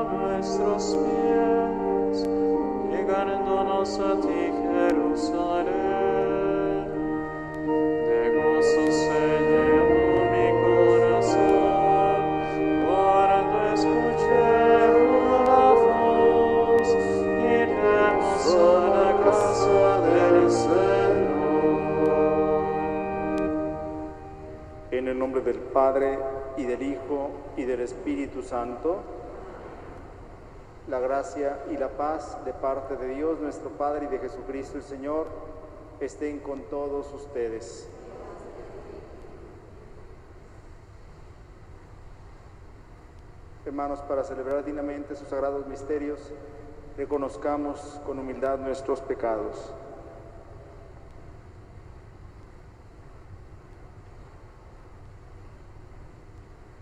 nuestros pies, llegándonos a ti, Jerusalén. De gozo se llenó mi corazón cuando escuché la voz, iremos a la casa del Señor. En el nombre del Padre, y del Hijo, y del Espíritu Santo, la gracia y la paz de parte de Dios nuestro Padre y de Jesucristo el Señor estén con todos ustedes. Hermanos, para celebrar dignamente sus sagrados misterios, reconozcamos con humildad nuestros pecados.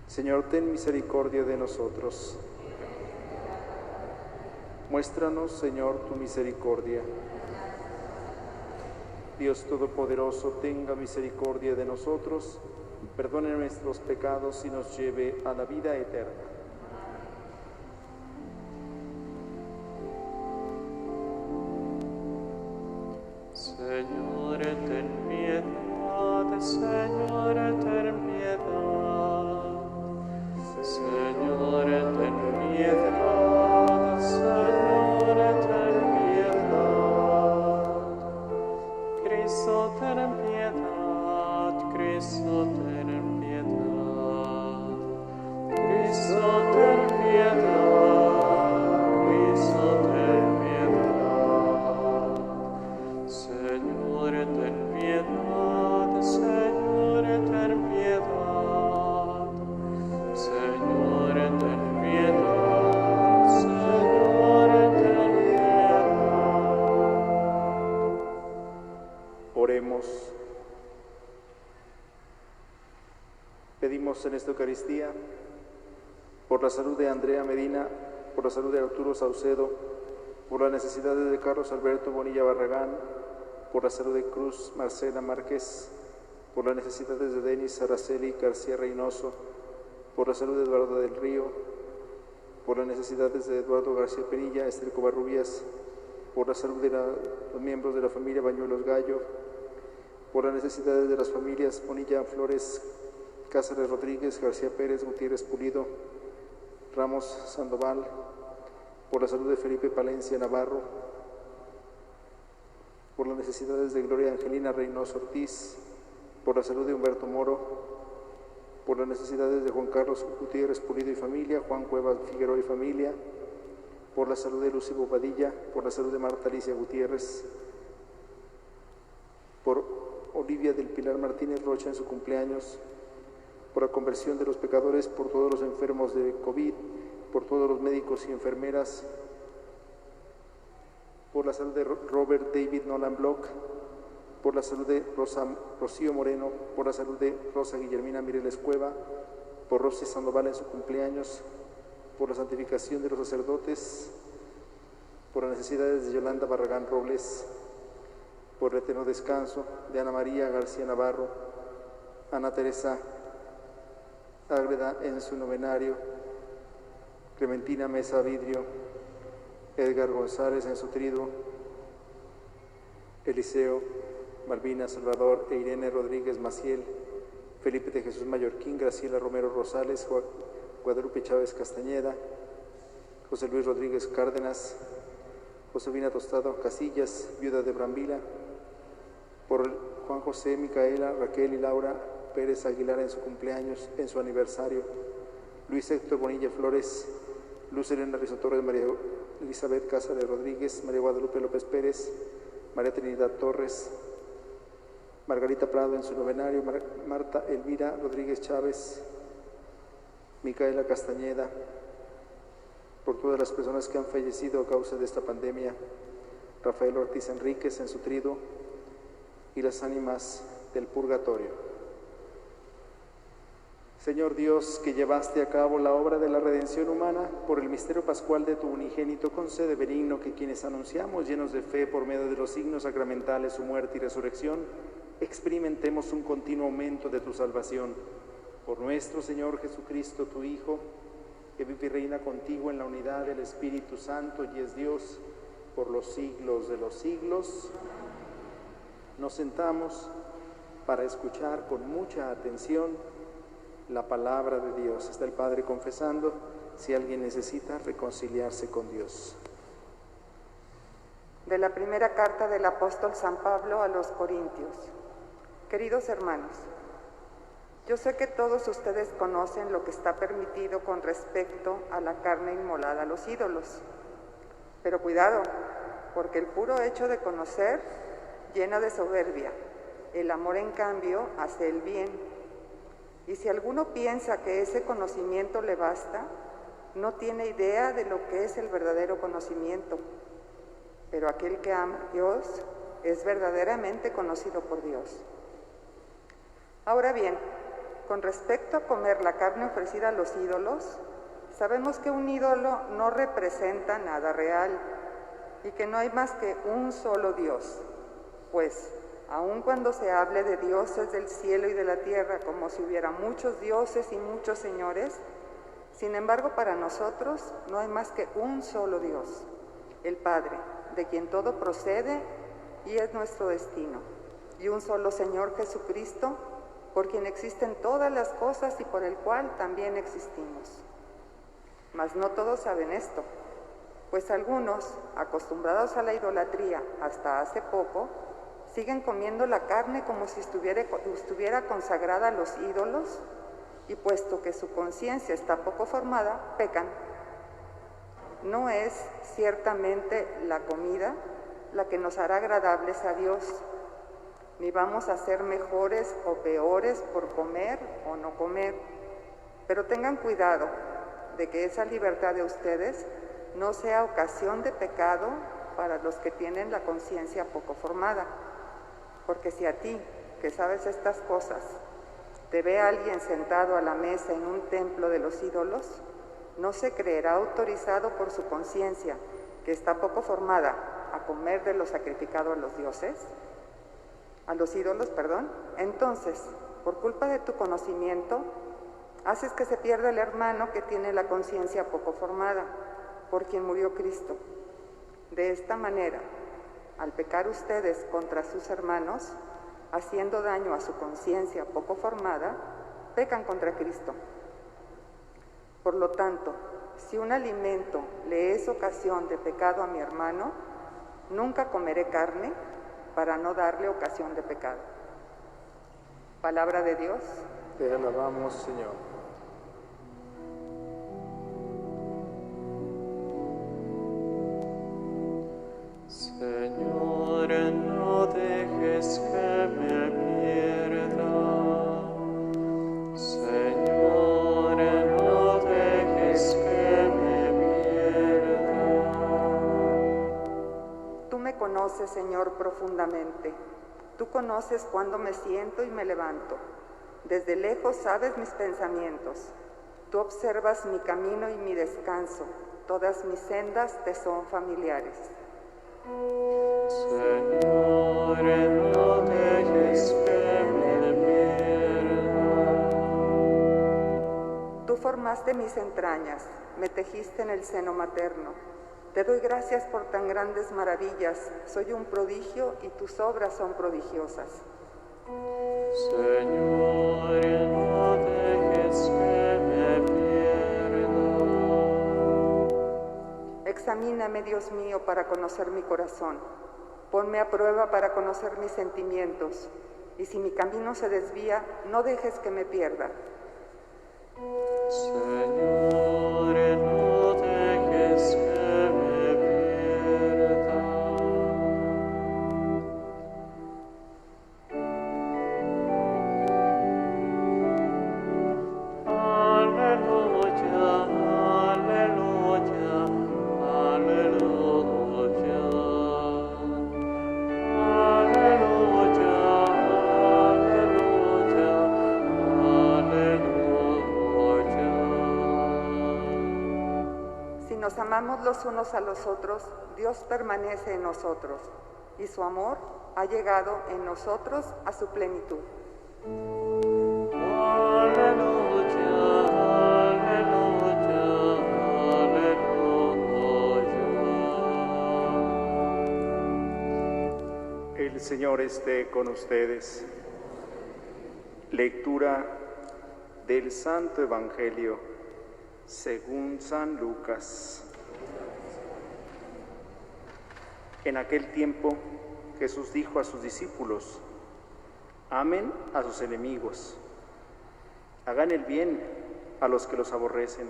Señor, ten misericordia de nosotros. Muéstranos, Señor, tu misericordia. Dios Todopoderoso, tenga misericordia de nosotros, perdone nuestros pecados y nos lleve a la vida eterna. Señor, ten piedad, Señor, ten piedad. Señor, ten piedad, Señor, ten piedad. Cristo, ten piedad, Cristo, ten piedad. Cristo, ten piedad, Cristo, ten piedad. Señor, ten piedad, Señor, ten piedad. Señor, ten piedad, Señor, ten piedad. Oremos. Pedimos en esta Eucaristía por la salud de Andrea Medina, por la salud de Arturo Saucedo, por las necesidades de Carlos Alberto Bonilla Barragán, por la salud de Cruz Marcela Márquez, por las necesidades de Denis Araceli García Reynoso, por la salud de Eduardo del Río, por las necesidades de Eduardo García Penilla, Esther Covarrubias, por la salud de los miembros de la familia Bañuelos Gallo, por las necesidades de las familias Bonilla Flores, Cáceres Rodríguez, García Pérez, Gutiérrez Pulido, Ramos Sandoval, por la salud de Felipe Palencia Navarro, por las necesidades de Gloria Angelina Reynoso Ortiz, por la salud de Humberto Moro, por las necesidades de Juan Carlos Gutiérrez Pulido y familia, Juan Cuevas Figueroa y familia, por la salud de Lucy Bobadilla, por la salud de Marta Alicia Gutiérrez, por Olivia del Pilar Martínez Rocha en su cumpleaños, por la conversión de los pecadores, por todos los enfermos de COVID, por todos los médicos y enfermeras, por la salud de Robert David Nolan Block, por la salud de Rocío Moreno, por la salud de Rosa Guillermina Mireles Cueva, por Rosy Sandoval en su cumpleaños, por la santificación de los sacerdotes, por las necesidades de Yolanda Barragán Robles, por el eterno descanso de Ana María García Navarro, Ana Teresa Ágreda en su novenario, Clementina Mesa Vidrio, Edgar González en su triduo, Eliseo, Malvina Salvador e Irene Rodríguez Maciel, Felipe de Jesús Mallorquín, Graciela Romero Rosales, Guadalupe Chávez Castañeda, José Luis Rodríguez Cárdenas, Josefina Tostado Casillas, viuda de Brambila, por Juan José, Micaela, Raquel y Laura Pérez Aguilar en su cumpleaños, en su aniversario, Luis Héctor Bonilla Flores, Luz Elena Rizotorres, María Elizabeth Cázares Rodríguez, María Guadalupe López Pérez, María Trinidad Torres, Margarita Prado en su novenario, Marta Elvira Rodríguez Chávez, Micaela Castañeda, por todas las personas que han fallecido a causa de esta pandemia, Rafael Ortiz Enríquez en su triduo y las ánimas del purgatorio. Señor Dios, que llevaste a cabo la obra de la redención humana, por el misterio pascual de tu unigénito, concede benigno que quienes anunciamos llenos de fe por medio de los signos sacramentales, su muerte y resurrección, experimentemos un continuo aumento de tu salvación. Por nuestro Señor Jesucristo, tu Hijo, que vive y reina contigo en la unidad del Espíritu Santo y es Dios por los siglos de los siglos. Nos sentamos para escuchar con mucha atención la palabra de Dios. Está el Padre confesando si alguien necesita reconciliarse con Dios. De la primera carta del apóstol San Pablo a los Corintios. Queridos hermanos, yo sé que todos ustedes conocen lo que está permitido con respecto a la carne inmolada a los ídolos. Pero cuidado, porque el puro hecho de conocer llena de soberbia. El amor, en cambio, hace el bien. Y si alguno piensa que ese conocimiento le basta, no tiene idea de lo que es el verdadero conocimiento. Pero aquel que ama a Dios es verdaderamente conocido por Dios. Ahora bien, con respecto a comer la carne ofrecida a los ídolos, sabemos que un ídolo no representa nada real y que no hay más que un solo Dios, pues aun cuando se hable de dioses del cielo y de la tierra como si hubiera muchos dioses y muchos señores, sin embargo para nosotros no hay más que un solo Dios, el Padre, de quien todo procede y es nuestro destino, y un solo Señor Jesucristo, por quien existen todas las cosas y por el cual también existimos. Mas no todos saben esto, pues algunos, acostumbrados a la idolatría hasta hace poco, siguen comiendo la carne como si estuviera consagrada a los ídolos, y puesto que su conciencia está poco formada, pecan. No es ciertamente la comida la que nos hará agradables a Dios, ni vamos a ser mejores o peores por comer o no comer, pero tengan cuidado de que esa libertad de ustedes no sea ocasión de pecado para los que tienen la conciencia poco formada, porque si a ti, que sabes estas cosas, te ve alguien sentado a la mesa en un templo de los ídolos, ¿no se creerá autorizado por su conciencia, que está poco formada, a comer de lo sacrificado a los dioses? A los ídolos, perdón. Entonces, por culpa de tu conocimiento, haces que se pierda el hermano que tiene la conciencia poco formada, por quien murió Cristo. De esta manera, al pecar ustedes contra sus hermanos, haciendo daño a su conciencia poco formada, pecan contra Cristo. Por lo tanto, si un alimento le es ocasión de pecado a mi hermano, nunca comeré carne para no darle ocasión de pecado. Palabra de Dios. Te alabamos, Señor. Señor, no dejes que me pierda. Señor, no dejes que me pierda. Tú me conoces, Señor, profundamente. Tú conoces cuándo me siento y me levanto. Desde lejos sabes mis pensamientos. Tú observas mi camino y mi descanso. Todas mis sendas te son familiares. Señor, no dejes que me pierda. Tú formaste mis entrañas, me tejiste en el seno materno. Te doy gracias por tan grandes maravillas. Soy un prodigio y tus obras son prodigiosas. Señor, no dejes que me pierda. Examíname, Dios mío, para conocer mi corazón. Ponme a prueba para conocer mis sentimientos. Y si mi camino se desvía, no dejes que me pierda. Señor, no dejes que me pierda. Aleluya, aleluya, aleluya. Aleluya, aleluya, aleluya. Si nos amamos los unos a los otros, Dios permanece en nosotros, y su amor ha llegado en nosotros a su plenitud. Aleluya, aleluya, Señor esté con ustedes. Lectura del Santo Evangelio según San Lucas. En aquel tiempo Jesús dijo a sus discípulos: amen a sus enemigos, hagan el bien a los que los aborrecen,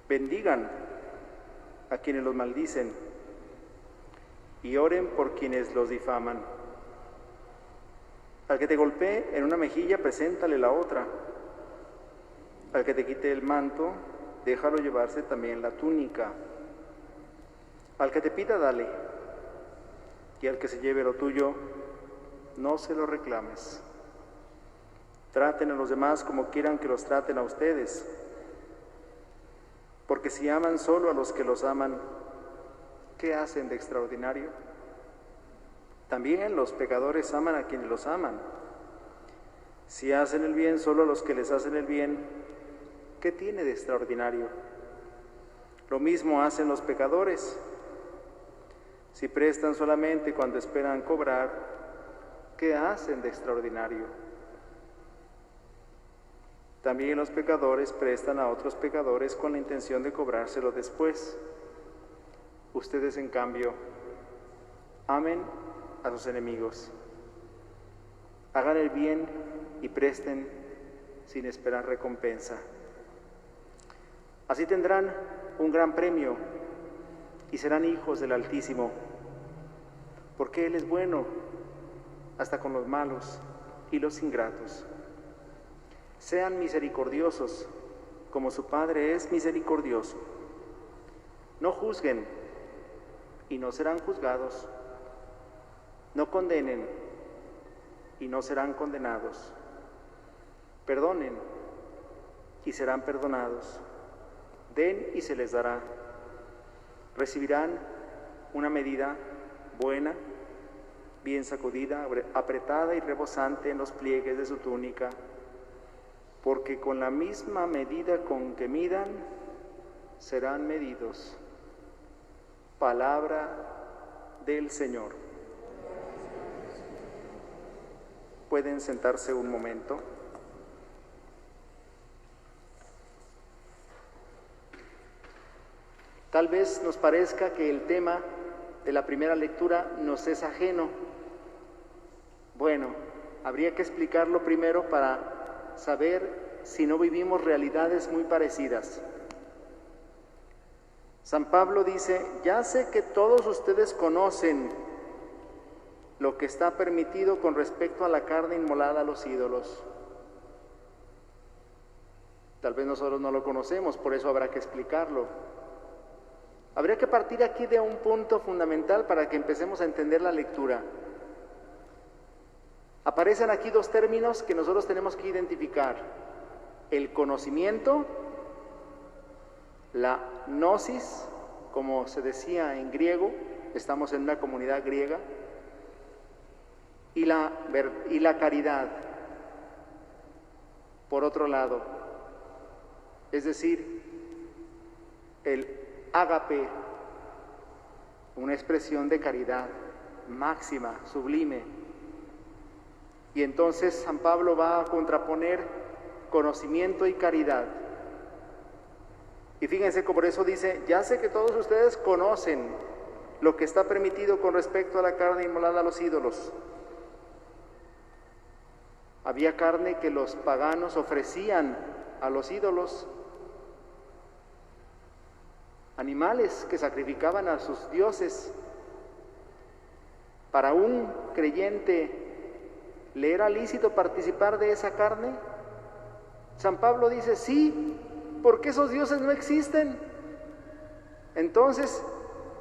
bendigan a quienes los maldicen y oren por quienes los difaman. Al que te golpee en una mejilla, preséntale la otra. Al que te quite el manto, déjalo llevarse también la túnica. Al que te pida, dale. Y al que se lleve lo tuyo, no se lo reclames. Traten a los demás como quieran que los traten a ustedes. Porque si aman solo a los que los aman, ¿qué hacen de extraordinario? También los pecadores aman a quienes los aman. Si hacen el bien solo a los que les hacen el bien, ¿qué tiene de extraordinario? Lo mismo hacen los pecadores. Si prestan solamente cuando esperan cobrar, ¿qué hacen de extraordinario? También los pecadores prestan a otros pecadores con la intención de cobrárselo después. Ustedes, en cambio, amen a sus enemigos. Hagan el bien y presten sin esperar recompensa. Así tendrán un gran premio y serán hijos del Altísimo, porque Él es bueno hasta con los malos y los ingratos. Sean misericordiosos, como su Padre es misericordioso. No juzguen, y no serán juzgados. No condenen, y no serán condenados. Perdonen, y serán perdonados. Den, y se les dará. Recibirán una medida buena, bien sacudida, apretada y rebosante en los pliegues de su túnica, porque con la misma medida con que midan, serán medidos. Palabra del Señor. ¿Pueden sentarse un momento? Tal vez nos parezca que el tema de la primera lectura nos es ajeno. Bueno, habría que explicarlo primero para saber si no vivimos realidades muy parecidas. San Pablo dice: ya sé que todos ustedes conocen lo que está permitido con respecto a la carne inmolada a los ídolos. Tal vez nosotros no lo conocemos, por eso habrá que explicarlo. Habría que partir aquí de un punto fundamental para que empecemos a entender la lectura. Aparecen aquí dos términos que nosotros tenemos que identificar: el conocimiento, la gnosis, como se decía en griego, estamos en una comunidad griega, y la caridad, por otro lado, es decir, el ágape, una expresión de caridad máxima, sublime. Y entonces San Pablo va a contraponer conocimiento y caridad. Y fíjense que por eso dice: ya sé que todos ustedes conocen lo que está permitido con respecto a la carne inmolada a los ídolos. Había carne que los paganos ofrecían a los ídolos, animales que sacrificaban a sus dioses. Para un creyente, ¿le era lícito participar de esa carne? San Pablo dice: sí, porque esos dioses no existen. Entonces,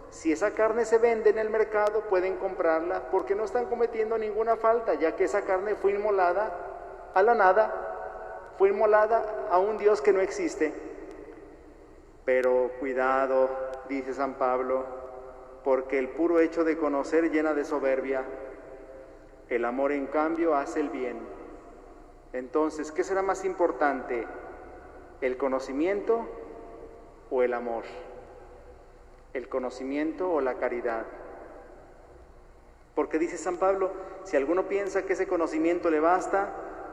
si esa carne se vende en el mercado, pueden comprarla, porque no están cometiendo ninguna falta, ya que esa carne fue inmolada a la nada, fue inmolada a un Dios que no existe. Pero cuidado, dice San Pablo, porque el puro hecho de conocer llena de soberbia. El amor, en cambio, hace el bien. Entonces, ¿qué será más importante? ¿El conocimiento o el amor? ¿El conocimiento o la caridad? Porque dice San Pablo, si alguno piensa que ese conocimiento le basta,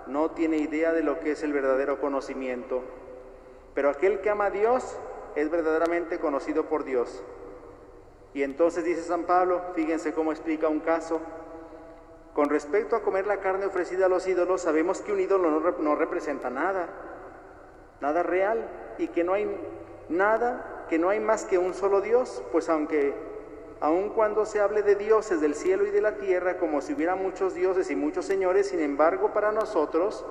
no tiene idea de lo que es el verdadero conocimiento. Pero aquel que ama a Dios es verdaderamente conocido por Dios. Y entonces dice San Pablo, fíjense cómo explica un caso. Con respecto a comer la carne ofrecida a los ídolos, sabemos que un ídolo no representa nada real, y que no hay más que un solo Dios, pues aun cuando se hable de dioses del cielo y de la tierra, como si hubiera muchos dioses y muchos señores, sin embargo para nosotros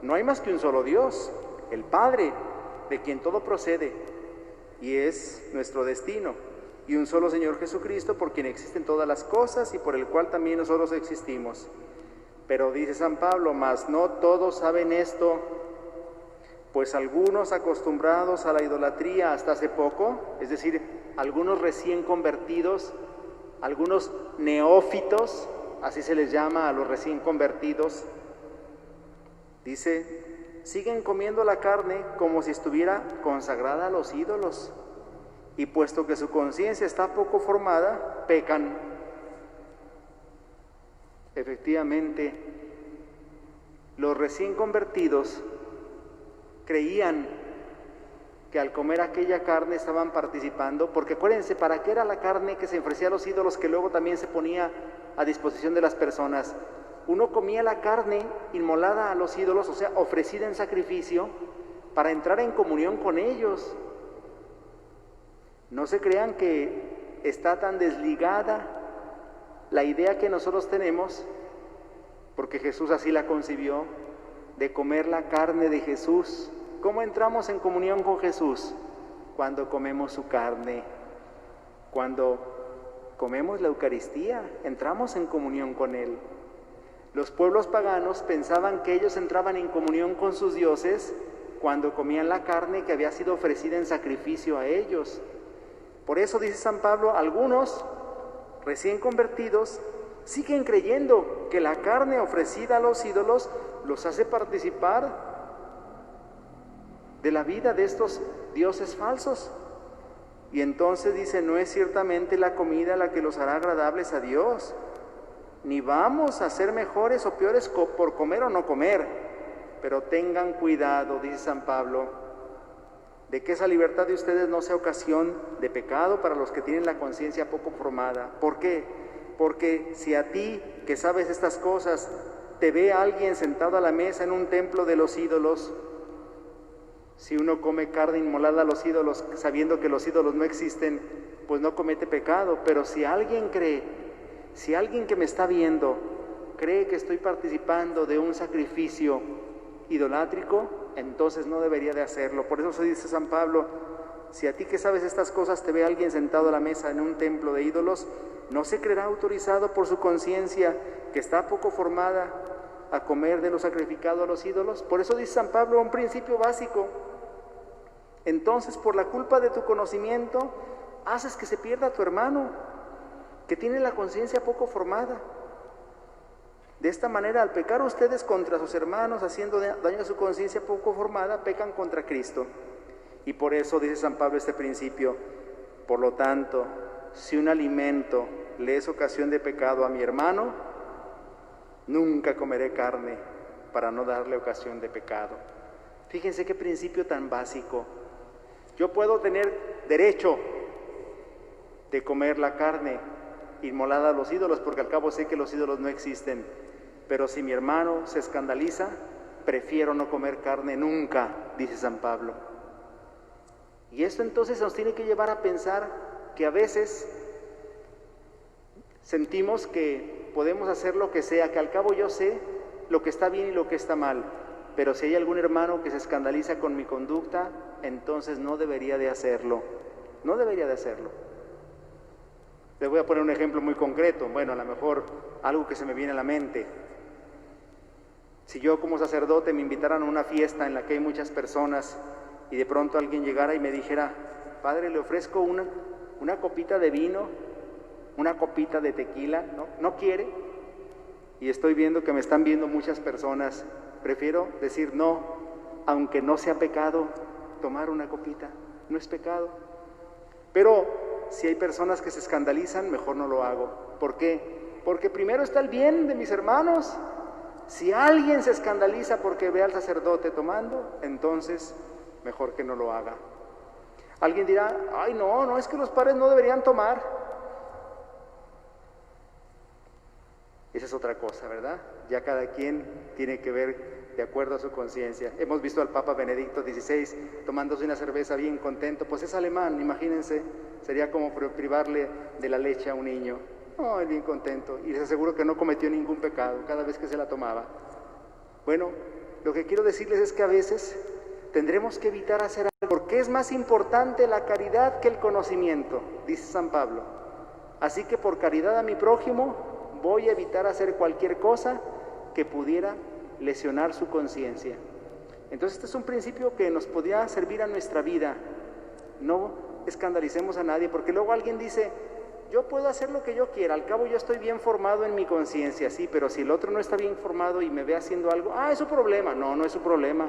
no hay más que un solo Dios, el Padre, de quien todo procede y es nuestro destino, y un solo Señor Jesucristo, por quien existen todas las cosas y por el cual también nosotros existimos. Pero dice San Pablo, mas no todos saben esto, pues algunos acostumbrados a la idolatría hasta hace poco, es decir, algunos recién convertidos, algunos neófitos, así se les llama a los recién convertidos, dice, siguen comiendo la carne como si estuviera consagrada a los ídolos, y puesto que su conciencia está poco formada, pecan. Efectivamente, los recién convertidos creían que al comer aquella carne estaban participando, porque acuérdense, ¿para qué era la carne que se ofrecía a los ídolos, que luego también se ponía a disposición de las personas? Uno comía la carne inmolada a los ídolos, o sea, ofrecida en sacrificio, para entrar en comunión con ellos. No se crean que está tan desligada la idea que nosotros tenemos, porque Jesús así la concibió, de comer la carne de Jesús. ¿Cómo entramos en comunión con Jesús? Cuando comemos su carne, cuando comemos la Eucaristía, entramos en comunión con Él. Los pueblos paganos pensaban que ellos entraban en comunión con sus dioses cuando comían la carne que había sido ofrecida en sacrificio a ellos. Por eso dice San Pablo, algunos recién convertidos siguen creyendo que la carne ofrecida a los ídolos los hace participar de la vida de estos dioses falsos. Y entonces dice, no es ciertamente la comida la que los hará agradables a Dios, ni vamos a ser mejores o peores por comer o no comer, pero tengan cuidado, dice San Pablo, de que esa libertad de ustedes no sea ocasión de pecado para los que tienen la conciencia poco formada. ¿Por qué? Porque si a ti, que sabes estas cosas, te ve alguien sentado a la mesa en un templo de los ídolos, si uno come carne inmolada a los ídolos, sabiendo que los ídolos no existen, pues no comete pecado. Pero si alguien cree, si alguien que me está viendo cree que estoy participando de un sacrificio idolátrico, entonces no debería de hacerlo. Por eso se dice San Pablo, si a ti que sabes estas cosas te ve alguien sentado a la mesa en un templo de ídolos, no se creerá autorizado por su conciencia, que está poco formada, a comer de lo sacrificado a los ídolos. Por eso dice San Pablo un principio básico. Entonces, por la culpa de tu conocimiento, haces que se pierda tu hermano, que tiene la conciencia poco formada. De esta manera, al pecar ustedes contra sus hermanos, haciendo daño a su conciencia poco formada, pecan contra Cristo. Y por eso dice San Pablo este principio, por lo tanto, si un alimento le es ocasión de pecado a mi hermano, nunca comeré carne para no darle ocasión de pecado. Fíjense qué principio tan básico. Yo puedo tener derecho de comer la carne inmolada a los ídolos, porque al cabo sé que los ídolos no existen, pero si mi hermano se escandaliza, prefiero no comer carne nunca, dice San Pablo. Y esto entonces nos tiene que llevar a pensar que a veces sentimos que podemos hacer lo que sea, que al cabo yo sé lo que está bien y lo que está mal, pero si hay algún hermano que se escandaliza con mi conducta, entonces no debería de hacerlo, no debería de hacerlo. Les voy a poner un ejemplo muy concreto, bueno, a lo mejor algo que se me viene a la mente. Si yo como sacerdote me invitaran a una fiesta en la que hay muchas personas y de pronto alguien llegara y me dijera, padre, le ofrezco una copita de vino, una copita de tequila, ¿no quiere? Y estoy viendo que me están viendo muchas personas, prefiero decir no, aunque no sea pecado tomar una copita, no es pecado. Pero si hay personas que se escandalizan, mejor no lo hago. ¿Por qué? Porque primero está el bien de mis hermanos. Si alguien se escandaliza porque ve al sacerdote tomando, entonces mejor que no lo haga. Alguien dirá, ay no, es que los padres no deberían tomar. Esa es otra cosa, ¿verdad? Ya cada quien tiene que ver de acuerdo a su conciencia. Hemos visto al Papa Benedicto XVI tomándose una cerveza bien contento, pues es alemán, imagínense, sería como privarle de la leche a un niño. No, bien contento, y les aseguro que no cometió ningún pecado cada vez que se la tomaba. Bueno, lo que quiero decirles es que a veces tendremos que evitar hacer algo, porque es más importante la caridad que el conocimiento, dice San Pablo. Así que por caridad a mi prójimo voy a evitar hacer cualquier cosa que pudiera lesionar su conciencia. Entonces este es un principio que nos podría servir a nuestra vida. No escandalicemos a nadie, porque luego alguien dice, yo puedo hacer lo que yo quiera, al cabo yo estoy bien formado en mi conciencia, sí, pero si el otro no está bien formado y me ve haciendo algo, es su problema. No, no es su problema.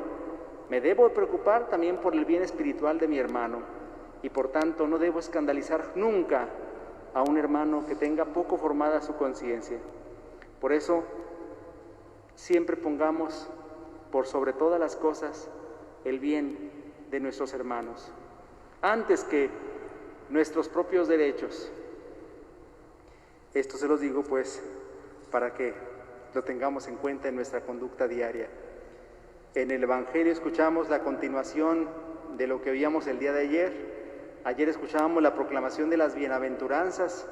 Me debo preocupar también por el bien espiritual de mi hermano, y por tanto no debo escandalizar nunca a un hermano que tenga poco formada su conciencia. Por eso, siempre pongamos por sobre todas las cosas el bien de nuestros hermanos, antes que nuestros propios derechos. Esto se los digo pues para que lo tengamos en cuenta en nuestra conducta diaria. En el Evangelio escuchamos la continuación de lo que oíamos el día de ayer. Ayer escuchábamos la proclamación de las bienaventuranzas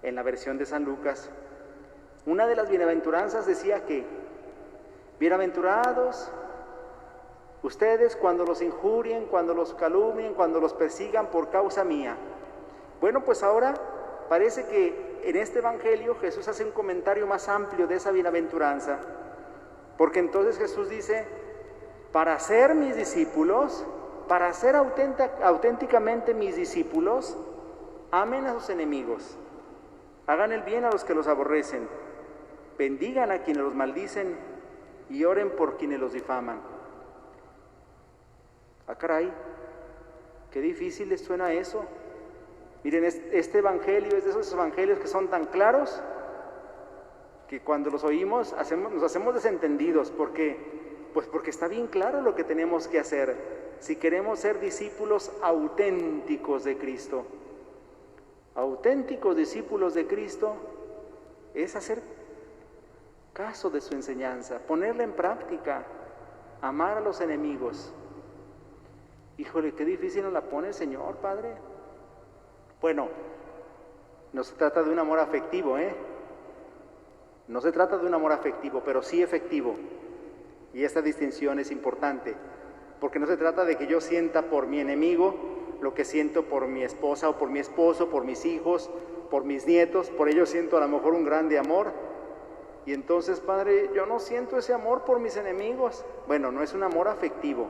en la versión de San Lucas. Una de las bienaventuranzas decía que, bienaventurados ustedes cuando los injurien, cuando los calumnien, cuando los persigan por causa mía. Bueno, pues ahora parece que en este Evangelio Jesús hace un comentario más amplio de esa bienaventuranza, porque entonces Jesús dice, para ser mis discípulos, para ser auténticamente mis discípulos, amen a sus enemigos, hagan el bien a los que los aborrecen, bendigan a quienes los maldicen y oren por quienes los difaman. Caray, qué difícil les suena eso. Miren, este evangelio es de esos evangelios que son tan claros que cuando los oímos nos hacemos desentendidos. ¿Por qué? Pues porque está bien claro lo que tenemos que hacer si queremos ser discípulos auténticos de Cristo. Auténticos discípulos de Cristo es hacer caso de su enseñanza, ponerla en práctica, amar a los enemigos. Híjole, qué difícil nos la pone el Señor, Padre. Bueno, no se trata de un amor afectivo, No se trata de un amor afectivo, pero sí efectivo. Y esta distinción es importante, porque no se trata de que yo sienta por mi enemigo lo que siento por mi esposa o por mi esposo, por mis hijos, por mis nietos. Por ello siento a lo mejor un grande amor. Y entonces, Padre, yo no siento ese amor por mis enemigos. Bueno, no es un amor afectivo.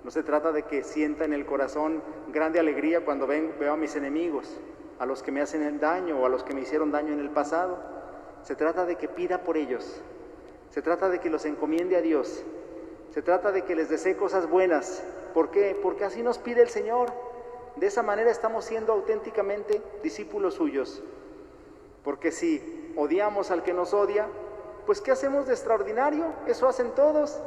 No se trata de que sienta en el corazón grande alegría cuando veo a mis enemigos, a los que me hacen el daño o a los que me hicieron daño en el pasado. Se trata de que pida por ellos. Se trata de que los encomiende a Dios. Se trata de que les desee cosas buenas. ¿Por qué? Porque así nos pide el Señor. De esa manera estamos siendo auténticamente discípulos suyos. Porque si odiamos al que nos odia, pues ¿qué hacemos de extraordinario? Eso hacen todos.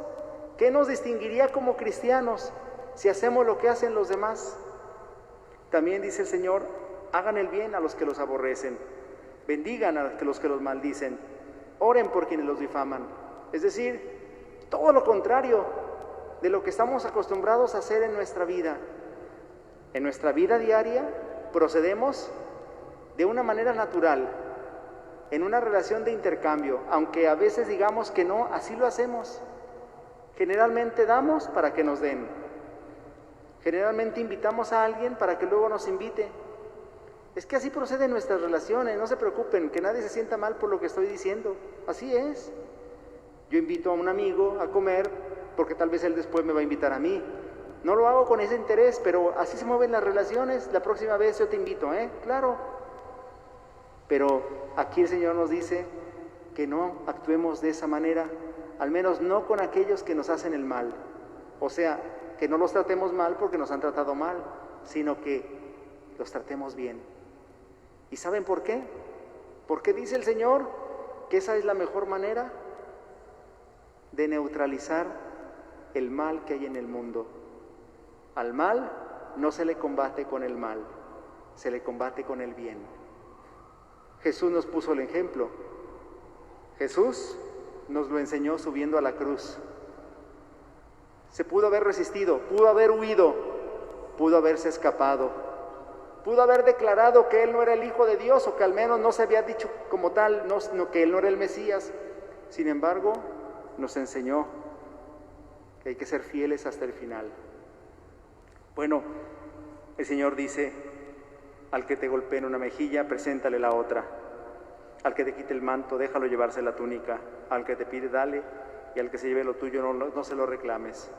¿Qué nos distinguiría como cristianos si hacemos lo que hacen los demás? También dice el Señor, hagan el bien a los que los aborrecen, bendigan a los que los maldicen, oren por quienes los difaman. Es decir, todo lo contrario de lo que estamos acostumbrados a hacer en nuestra vida. En nuestra vida diaria procedemos de una manera natural, en una relación de intercambio, aunque a veces digamos que no, así lo hacemos. Generalmente damos para que nos den. Generalmente invitamos a alguien para que luego nos invite. Es que así proceden nuestras relaciones, no se preocupen, que nadie se sienta mal por lo que estoy diciendo. Así es. Yo invito a un amigo a comer porque tal vez él después me va a invitar a mí. No lo hago con ese interés, pero así se mueven las relaciones. La próxima vez yo te invito, Claro. Pero aquí el Señor nos dice que no actuemos de esa manera, al menos no con aquellos que nos hacen el mal. O sea, que no los tratemos mal porque nos han tratado mal, sino que los tratemos bien. ¿Y saben por qué? Porque dice el Señor que esa es la mejor manera de neutralizar el mal que hay en el mundo. Al mal no se le combate con el mal, se le combate con el bien. Jesús nos puso el ejemplo. Jesús nos lo enseñó subiendo a la cruz. Se pudo haber resistido, pudo haber huido, pudo haberse escapado, pudo haber declarado que Él no era el Hijo de Dios, o que al menos no se había dicho como tal, que Él no era el Mesías. Sin embargo, nos enseñó que hay que ser fieles hasta el final. Bueno, el Señor dice: al que te golpee en una mejilla, preséntale la otra. Al que te quite el manto, déjalo llevarse la túnica. Al que te pide, dale, y al que se lleve lo tuyo, no se lo reclames.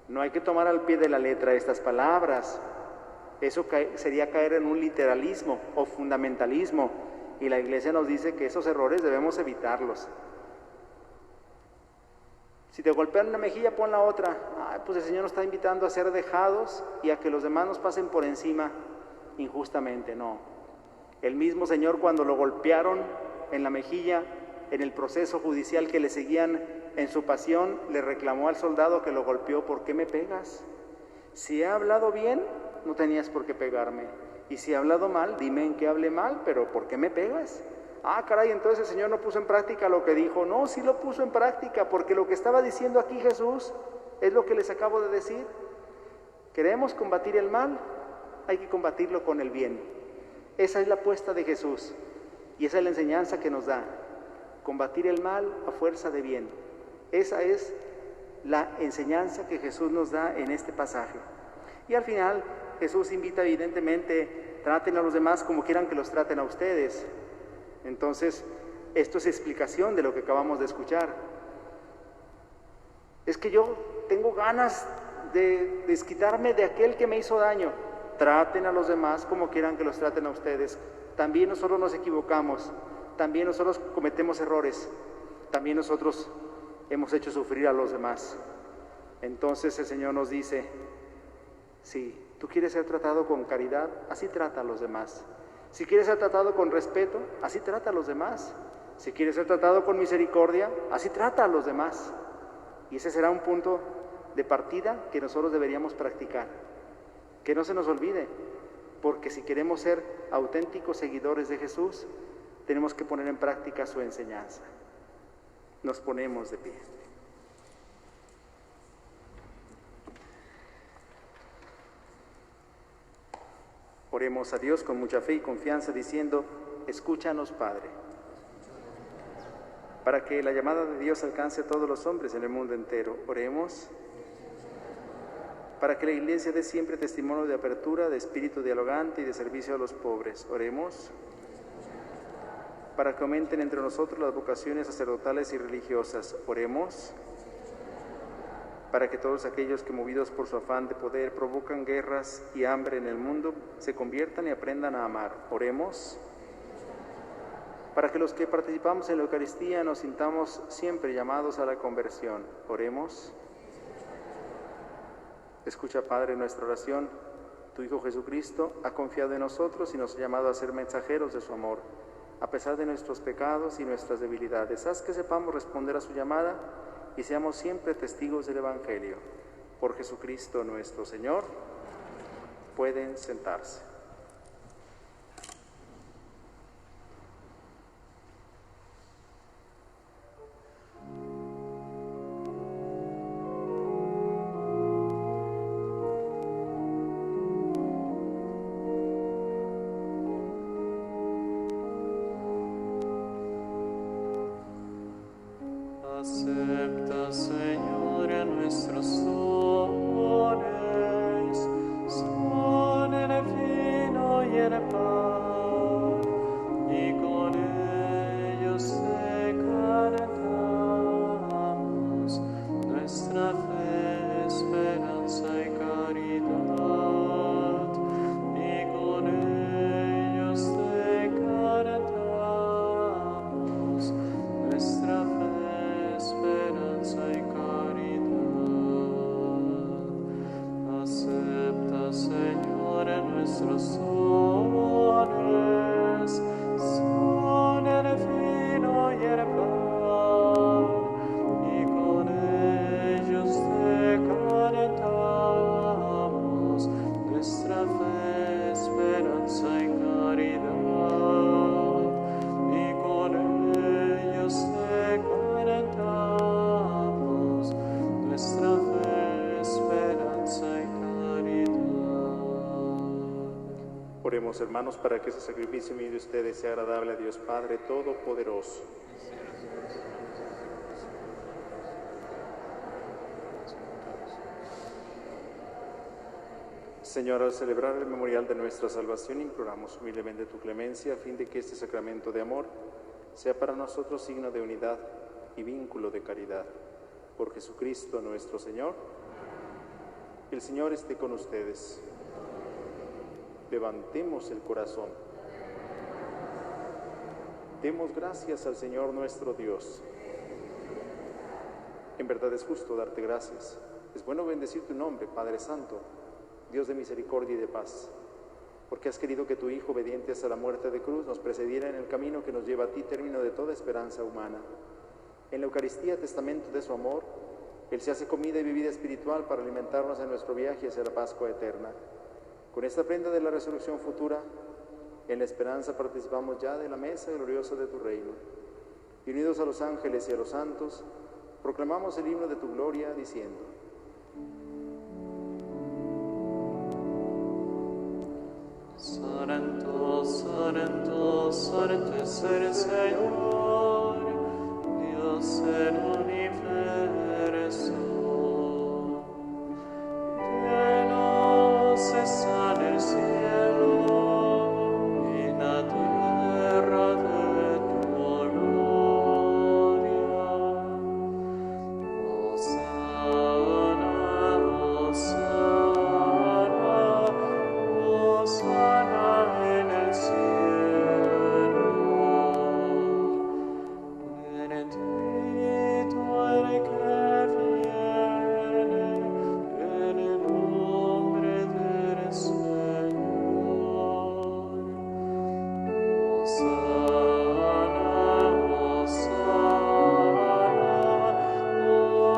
No hay que tomar al pie de la letra estas palabras. Eso sería caer en un literalismo o fundamentalismo, y la Iglesia nos dice que esos errores debemos evitarlos. Si te golpean una mejilla, pon la otra. Pues el Señor nos está invitando a ser dejados y a que los demás nos pasen por encima injustamente. No. El mismo Señor, cuando lo golpearon en la mejilla, en el proceso judicial que le seguían en su pasión, le reclamó al soldado que lo golpeó: ¿por qué me pegas? Si he hablado bien, no tenías por qué pegarme. Y si he hablado mal, dime en qué hablé mal, pero ¿por qué me pegas? Caray, entonces el Señor no puso en práctica lo que dijo. No, sí lo puso en práctica, porque lo que estaba diciendo aquí Jesús es lo que les acabo de decir. ¿Queremos combatir el mal? Hay que combatirlo con el bien. Esa es la apuesta de Jesús, y esa es la enseñanza que nos da. Combatir el mal a fuerza de bien. Esa es la enseñanza que Jesús nos da en este pasaje. Y al final Jesús invita evidentemente: traten a los demás como quieran que los traten a ustedes. Entonces, esto es explicación de lo que acabamos de escuchar. Es que yo tengo ganas de desquitarme de aquel que me hizo daño. Traten a los demás como quieran que los traten a ustedes. También nosotros nos equivocamos, también nosotros cometemos errores, también nosotros hemos hecho sufrir a los demás. Entonces el Señor nos dice: si tú quieres ser tratado con caridad, así trata a los demás. Si quieres ser tratado con respeto, así trata a los demás. Si quieres ser tratado con misericordia, así trata a los demás. Y ese será un punto de partida que nosotros deberíamos practicar. Que no se nos olvide, porque si queremos ser auténticos seguidores de Jesús, tenemos que poner en práctica su enseñanza. Nos ponemos de pie. Oremos a Dios con mucha fe y confianza, diciendo: escúchanos, Padre, para que la llamada de Dios alcance a todos los hombres en el mundo entero. Oremos para que la Iglesia dé siempre testimonio de apertura, de espíritu dialogante y de servicio a los pobres. Oremos para que aumenten entre nosotros las vocaciones sacerdotales y religiosas. Oremos para que todos aquellos que, movidos por su afán de poder, provocan guerras y hambre en el mundo, se conviertan y aprendan a amar. Oremos para que los que participamos en la Eucaristía nos sintamos siempre llamados a la conversión. Oremos. Escucha, Padre, nuestra oración. Tu Hijo Jesucristo ha confiado en nosotros y nos ha llamado a ser mensajeros de su amor, a pesar de nuestros pecados y nuestras debilidades. Haz que sepamos responder a su llamada y seamos siempre testigos del Evangelio. Por Jesucristo nuestro Señor. Pueden sentarse. Acepta, Señor, nuestros dones, son el vino y el pan, y con ellos te cantamos nuestra fe, esperanza y caridad, y con ellos te cantamos nuestra fe, esperanza y caridad. Acepta, Señor, nuestros dones, hermanos para que ese sacrificio mío de ustedes sea agradable a Dios Padre Todopoderoso. Señor, al celebrar el memorial de nuestra salvación, imploramos humildemente tu clemencia a fin de que este sacramento de amor sea para nosotros signo de unidad y vínculo de caridad. Por Jesucristo nuestro Señor. El Señor esté con ustedes. Levantemos el corazón. Demos gracias al Señor nuestro Dios. En verdad es justo darte gracias. Es bueno bendecir tu nombre, Padre Santo, Dios de misericordia y de paz, porque has querido que tu Hijo, obediente hasta la muerte de cruz, nos precediera en el camino que nos lleva a ti, término de toda esperanza humana. En la Eucaristía, testamento de su amor, Él se hace comida y bebida espiritual para alimentarnos en nuestro viaje hacia la Pascua eterna. Con esta prenda de la resurrección futura, en la esperanza participamos ya de la mesa gloriosa de tu reino. Y unidos a los ángeles y a los santos, proclamamos el himno de tu gloria, diciendo: Santo, santo, santo es el Señor, Dios del universo. Llenos está el cielo y la tierra de tu gloria. Hosana, Hosana, Hosana en el cielo. Bendito el que viene en el nombre del Señor. Hosana, Hosana,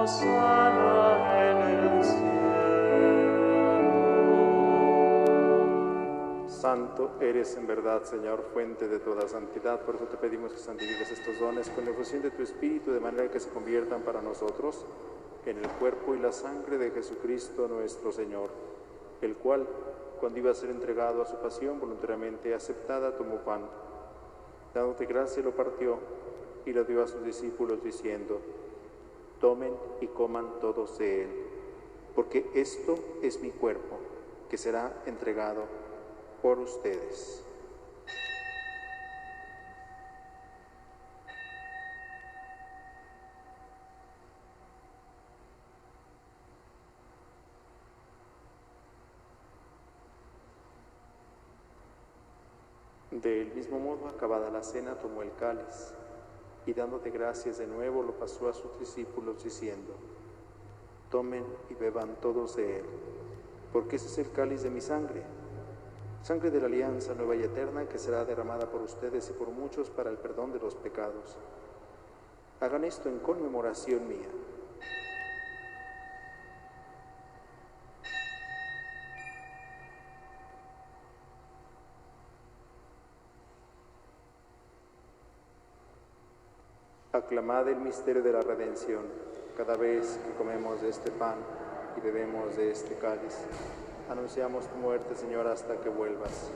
Hosana en el cielo. Santo eres en verdad, Señor, fuente de toda santidad. Por eso te pedimos que santifiques estos dones con la efusión de tu Espíritu, de manera que se conviertan para nosotros en el cuerpo y la sangre de Jesucristo nuestro Señor, el cual, cuando iba a ser entregado a su pasión, voluntariamente aceptada, tomó pan. Dándote gracia, lo partió y lo dio a sus discípulos, diciendo: tomen y coman todos de él, porque esto es mi cuerpo, que será entregado por ustedes. Del mismo modo, acabada la cena, tomó el cáliz y dándote gracias de nuevo, lo pasó a sus discípulos, diciendo: tomen y beban todos de él, porque ese es el cáliz de mi sangre, sangre de la alianza nueva y eterna, que será derramada por ustedes y por muchos para el perdón de los pecados. Hagan esto en conmemoración mía. Aclamad el misterio de la redención. Cada vez que comemos de este pan y bebemos de este cáliz, anunciamos tu muerte, Señor, hasta que vuelvas.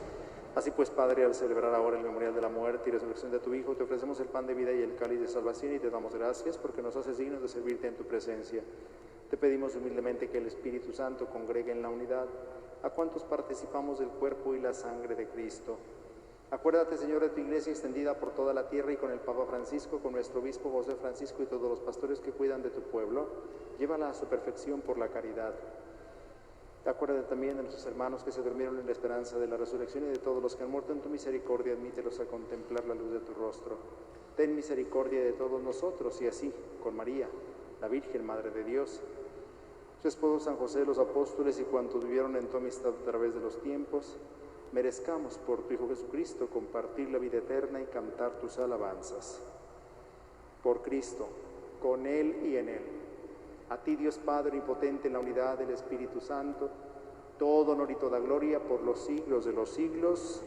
Así pues, Padre, al celebrar ahora el memorial de la muerte y resurrección de tu Hijo, te ofrecemos el pan de vida y el cáliz de salvación y te damos gracias porque nos haces dignos de servirte en tu presencia. Te pedimos humildemente que el Espíritu Santo congregue en la unidad a cuantos participamos del cuerpo y la sangre de Cristo. Acuérdate, Señor, de tu iglesia extendida por toda la tierra y con el Papa Francisco, con nuestro obispo José Francisco y todos los pastores que cuidan de tu pueblo. Llévala a su perfección por la caridad. Acuérdate también de nuestros hermanos que se durmieron en la esperanza de la resurrección y de todos los que han muerto en tu misericordia. Admítelos a contemplar la luz de tu rostro. Ten misericordia de todos nosotros y así, con María, la Virgen Madre de Dios, su esposo San José, los apóstoles y cuantos vivieron en tu amistad a través de los tiempos, merezcamos por tu Hijo Jesucristo compartir la vida eterna y cantar tus alabanzas. Por Cristo, con Él y en Él, a ti, Dios Padre omnipotente, en la unidad del Espíritu Santo, todo honor y toda gloria por los siglos de los siglos.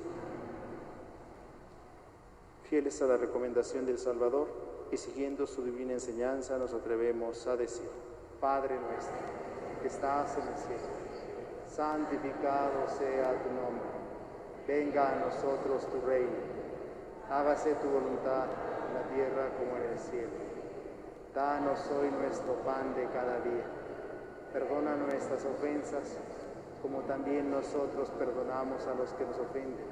Fieles a la recomendación del Salvador y siguiendo su divina enseñanza, nos atrevemos a decir: Padre nuestro, que estás en el cielo, santificado sea tu nombre. Venga a nosotros tu reino. Hágase tu voluntad en la tierra como en el cielo. Danos hoy nuestro pan de cada día. Perdona nuestras ofensas, como también nosotros perdonamos a los que nos ofenden.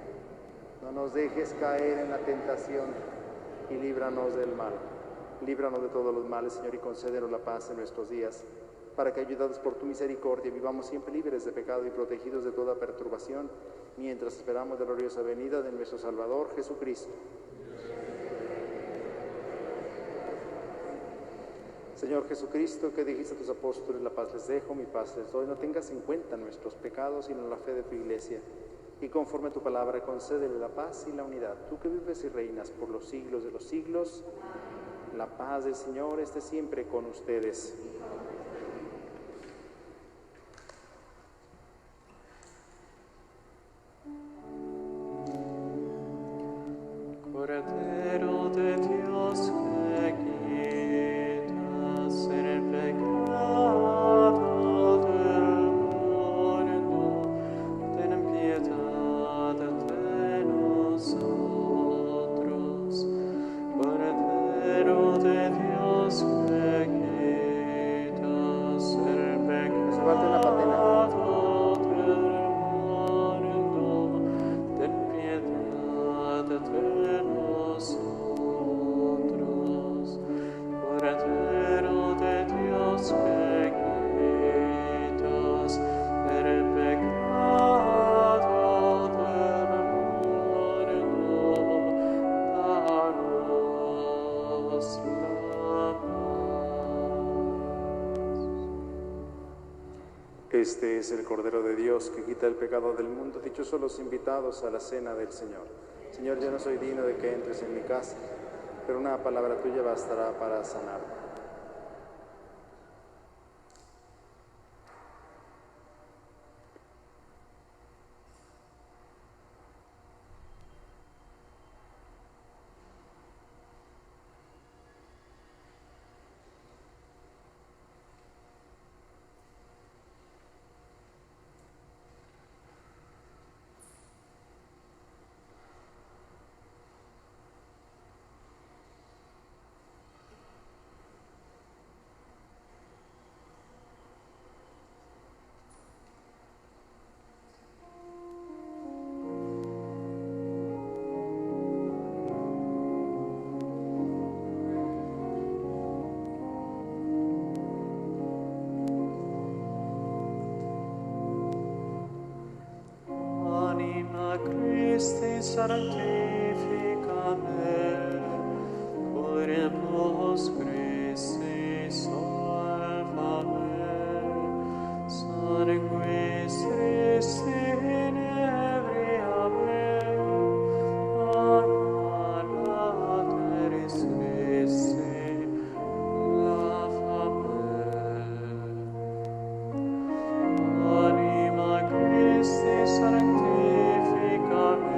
No nos dejes caer en la tentación y líbranos del mal. Líbranos de todos los males, Señor, y concédenos la paz en nuestros días, para que, ayudados por tu misericordia, vivamos siempre libres de pecado y protegidos de toda perturbación, mientras esperamos la gloriosa venida de nuestro Salvador Jesucristo. Señor Jesucristo, que dijiste a tus apóstoles, la paz les dejo, mi paz les doy, no tengas en cuenta nuestros pecados, sino la fe de tu Iglesia, y conforme a tu palabra, concédele la paz y la unidad. Tú que vives y reinas por los siglos de los siglos, la paz del Señor esté siempre con ustedes. Cordero de Dios, que quitas el pecado del mundo, ten piedad de nosotros. Cordero de Dios, que quitas el pecado del mundo, ten piedad de nosotros. Cordero de Dios, que quitas el pecado del mundo, danos la paz. Este es el Cordero de Dios que quita el pecado del mundo. Dichosos los invitados a la cena del Señor. Señor, yo no soy digno de que entres en mi casa, pero una palabra tuya bastará para sanarme. Anima Christi sanctifica me, Pluribus Christi salva me, Sanguis Christi inebria me, Anima Lateris Christi lava me. Anima Christi sanctifica me,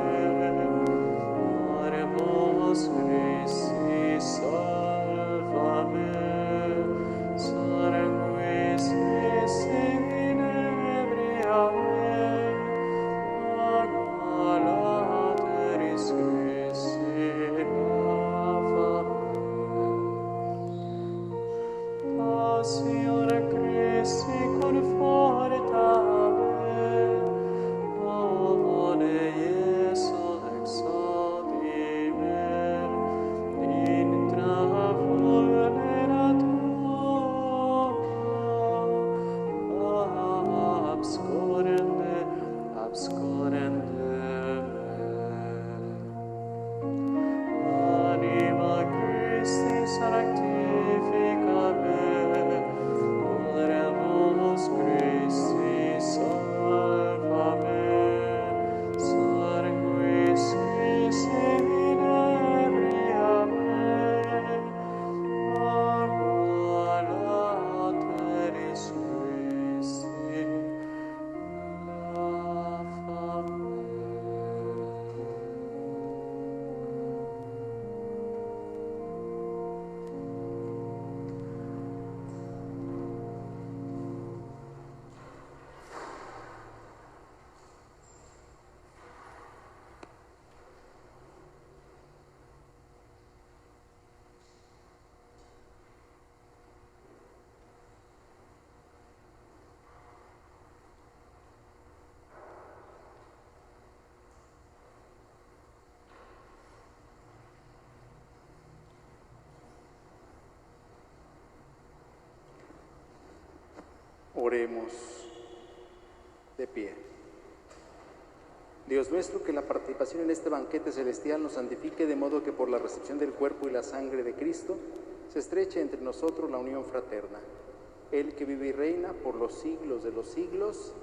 Oremos de pie. Dios nuestro, que la participación en este banquete celestial nos santifique, de modo que por la recepción del cuerpo y la sangre de Cristo se estreche entre nosotros la unión fraterna. Él que vive y reina por los siglos de los siglos.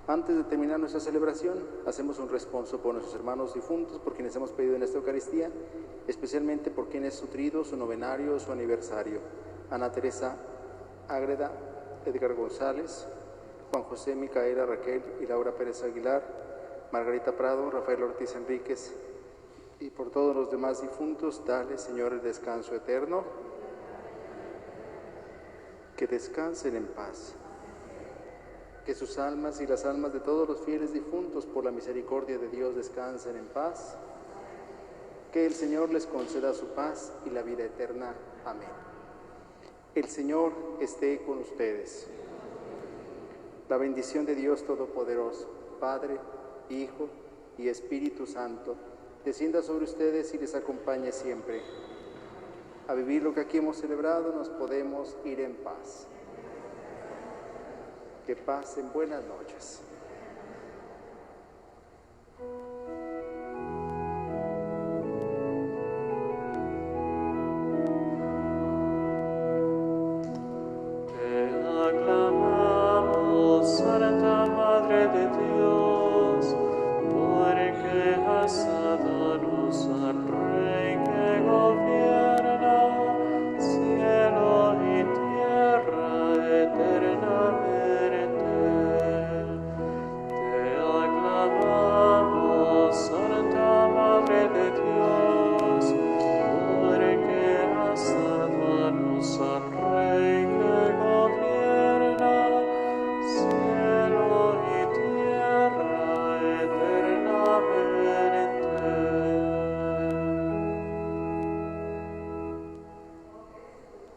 Antes de terminar nuestra celebración, hacemos un responso por nuestros hermanos difuntos, por quienes hemos pedido en esta Eucaristía, especialmente por quienes sutrido su novenario o su aniversario. Ana Teresa Ágreda, Edgar González, Juan José, Micaela, Raquel y Laura Pérez Aguilar, Margarita Prado, Rafael Ortiz Enríquez, y por todos los demás difuntos, dale, Señor, el descanso eterno. Que descansen en paz. Que sus almas y las almas de todos los fieles difuntos, por la misericordia de Dios, descansen en paz. Que el Señor les conceda su paz y la vida eterna. Amén. El Señor esté con ustedes. La bendición de Dios Todopoderoso, Padre, Hijo y Espíritu Santo, descienda sobre ustedes y les acompañe siempre. A vivir lo que aquí hemos celebrado, nos podemos ir en paz. Que pasen buenas noches. Te aclamamos, Santa Madre de Dios, porque has